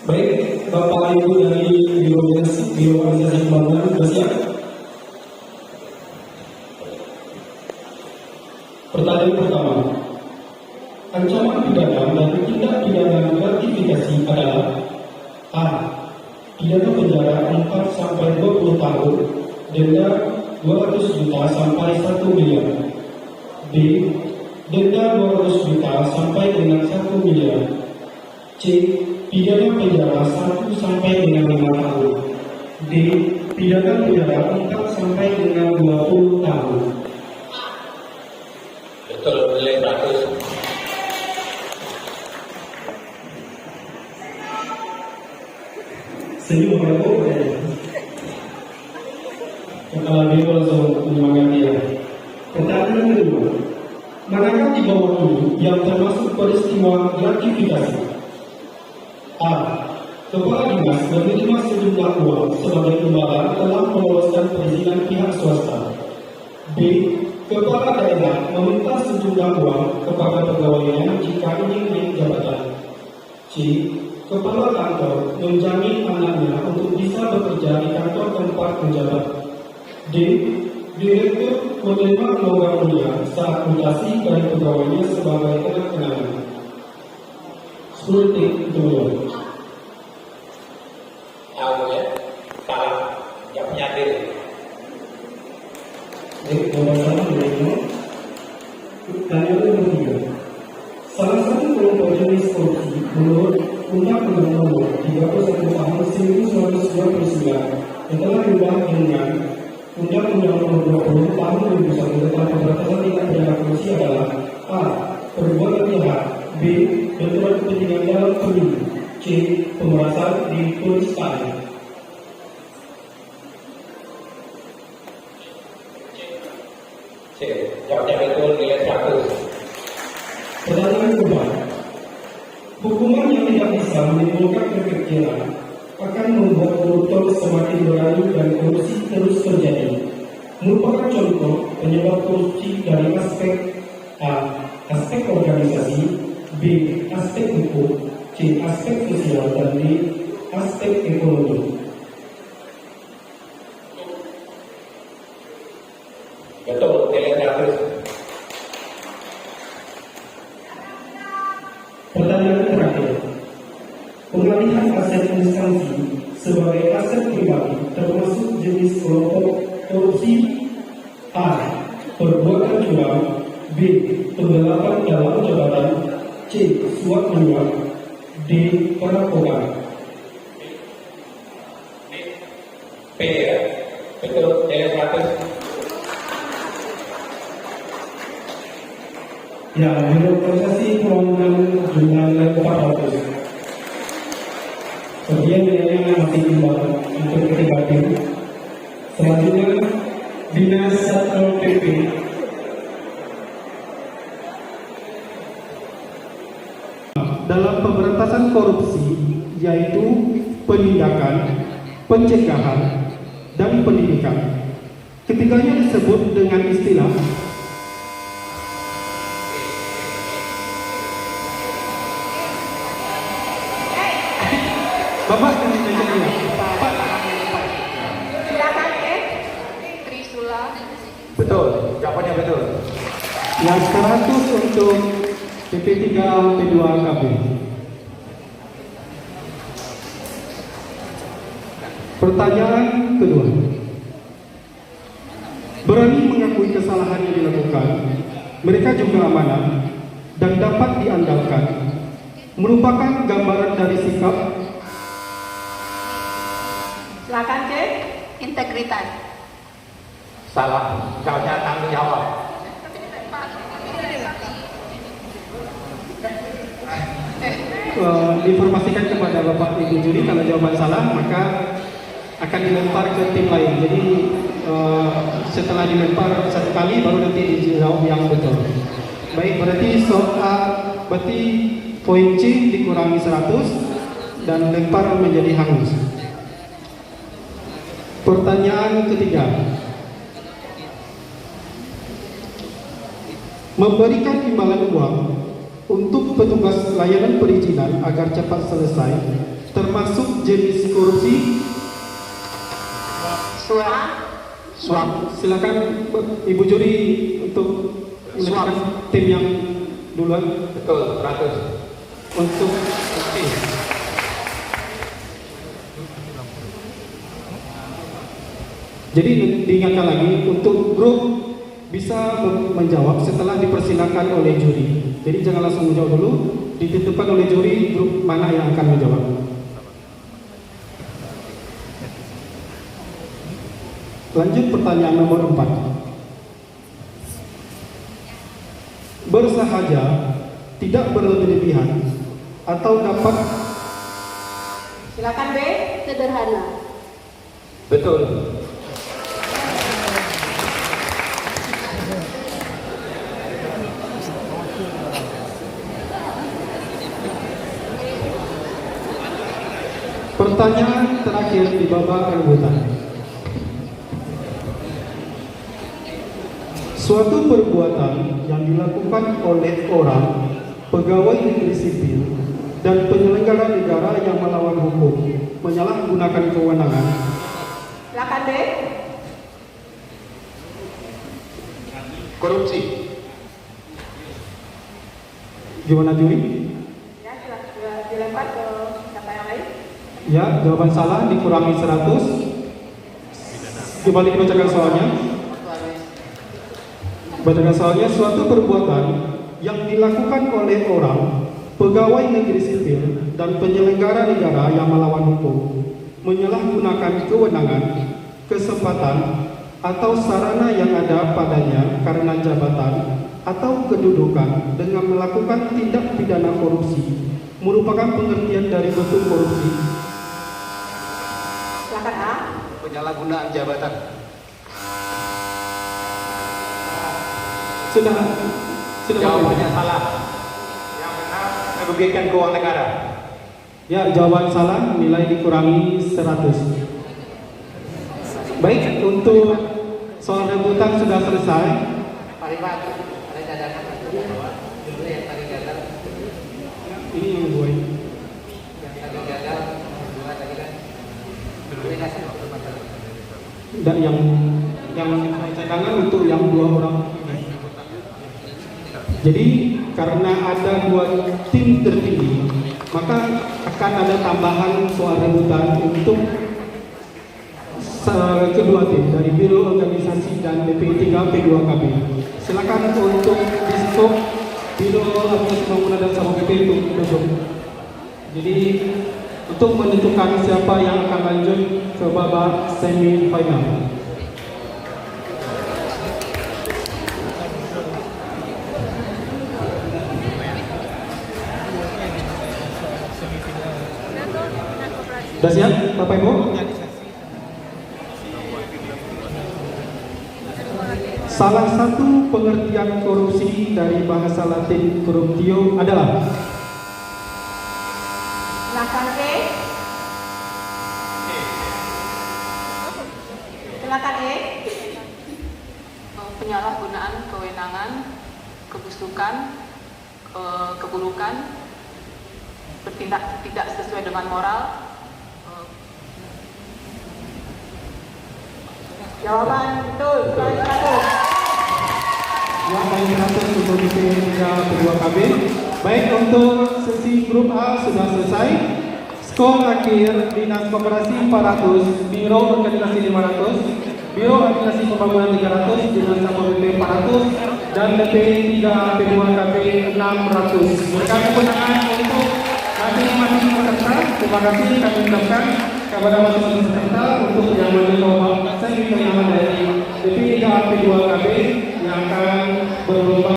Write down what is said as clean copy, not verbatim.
Baik, Bapak Ibu dari Biro Organisasi Pembangunan bersiap. Pertanyaan pertama, ancaman pidana dan tindak pidana gratifikasi adalah A. Pidana penjara 4 sampai 20 tahun, denda 200 juta sampai 1 miliar. B. Denda 200 juta sampai dengan 1 miliar. C. Pidana penjara 1 sampai dengan 5 tahun. D. Pidana penjara 4 sampai dengan 20 tahun. Betul, nilai 100. Senyum berapa ya? Kepala Biro langsung menyemangati ya. Pertanyaan kedua, manakah di bawah ini yang termasuk peristiwa gratifikasi? A. Kepala dinas menerima sejumlah uang sebagai imbalan telah meloloskan perizinan pihak swasta. B. Kepala daerah meminta sejumlah uang kepada pegawainya jika ingin naik jabatan. C. Kepala kantor menjamin anaknya untuk bisa bekerja di kantor tempat menjabat. D. Direktur menerima logam mulia saat mutasi dari pegawainya sebagai kenang-kenangan. 10 detik untuk Tahu ya, salah, jawabnya D. Pertanyaan nomor 3. Salah satu kelompok jenis korupsi menurut Undang-Undang Nomor 31 Tahun 1999 yang telah diubah dengan Undang-Undang Nomor 20 Tahun 2001 tentang pemberantasan tindak pidana korupsi adalah A. Perbuatan jahat. B. Benturan kepentingan dalam pemilu. C. Pemerasan di penistaan. C. Jawabnya betul, nilai 100. Pertanyaan kedua, hukuman yang tidak bisa menimbulkan kekejian akan membuat koruptor semakin berani dan korupsi terus terjadi. Merupakan contoh penyebab korupsi dari aspek A. Aspek organisasi. B. Aspek hukum. C. Aspek sosial. Dan D. Aspek ekonomi. Betul, nilai 100. Pertanyaan terakhir, pengalihan aset instansi sebagai aset pribadi termasuk jenis kelompok korupsi. A. Perbuatan curang. B. Penggelapan dalam jabatan. C. Suap menyuap. D. Perampokan. P ya, betul, nilai 100. Ya, menurut organisasi pembangunan jumlah 400. Kemudian nilainya masih imbang untuk ketiga tim. Selanjutnya, Dinas Satpol PP. Dalam pemberantasan korupsi, yaitu penindakan, pencegahan, dan pendidikan. Ketiganya disebut dengan istilah Bapak silakan Trisula. Betul, jawabannya betul. yang 100 untuk PP3 P2 KB. Pertanyaan kedua, berani mengakui kesalahan yang dilakukan, mereka juga amanah dan dapat diandalkan, merupakan gambaran dari sikap. Silakan cek integritas. Salah, jawabnya tanggung jawab. Diinformasikan kepada Bapak Ibu Juri kalau jawaban salah maka akan dilempar ke tim lain. Jadi setelah dilempar satu kali baru nanti dijawab yang betul. Baik, berarti poin C dikurangi 100 dan lempar menjadi hangus. Pertanyaan ketiga, memberikan imbalan uang untuk petugas layanan perizinan agar cepat selesai termasuk termasuk jenis korupsi? Suap. Silakan Ibu juri untuk menentukan tim yang duluan. Betul, 100. Untuk jadi diingatkan lagi untuk grup bisa menjawab setelah dipersilakan oleh juri. Jadi jangan langsung menjawab dulu, ditentukan oleh juri grup mana yang akan menjawab. Lanjut pertanyaan nomor 4. Bersahaja, tidak berlebihan atau dapat. Silakan B. Sederhana. Betul. Pertanyaan terakhir di babak rebutan. Suatu perbuatan yang dilakukan oleh orang, pegawai negeri sipil, dan penyelenggara negara yang melawan hukum, menyalahgunakan kewenangan. Silakan B. Korupsi. Gimana juri? Ya, silakan dilempar ke siapa yang lain. Ya, jawaban salah, dikurangi 100. Kembali dibacakan soalnya. Bacakan soalnya, suatu perbuatan yang dilakukan oleh orang, pegawai negeri sipil, dan penyelenggara negara yang melawan hukum, menyalahgunakan kewenangan, kesempatan, atau sarana yang ada padanya karena jabatan atau kedudukan dengan melakukan tindak pidana korupsi, merupakan pengertian dari bentuk korupsi. Silakan A. Penyalahgunaan jabatan. Sudah Jawabannya salah. Yang benar merugikan keuangan negara. Ya, jawaban salah, nilai dikurangi 100. Baik, untuk soal rebutan sudah selesai. Ini yang gue. Tidak, yang cadangan untuk yang 2 orang. Jadi karena ada 2 tim tertinggi, maka akan ada tambahan soal rebutan untuk kedua tim dari Biro Organisasi dan BP 3 P2KB. Silakan untuk diskop Biro Organisasi Pembangunan dan Sama BP untuk duduk. Jadi untuk menentukan siapa yang akan lanjut ke babak semifinal. Sudah siap, Bapak Ibu? Salah satu pengertian korupsi dari bahasa Latin corruptio adalah. Silakan E. Silakan E. Penyalahgunaan kewenangan, kebusukan, keburukan, bertindak tidak sesuai dengan moral. Jawaban betul. Nilai 100. Ya, baik 100 untuk BP 3 P2KB. Baik, untuk sesi grup A sudah selesai. Skor akhir Dinas Koperasi 400, Biro Organisasi 500, Biro Organisasi Pembangunan 300, Dinas Satpol PP 400, dan BP 3 P2KB 600. Berikan kemenangan untuk masing-masing peserta. Terima kasih kami ucapkan kepada masing-masing peserta untuk yang menjadi semifinal dari BP 3 P2KB yang akan berlomba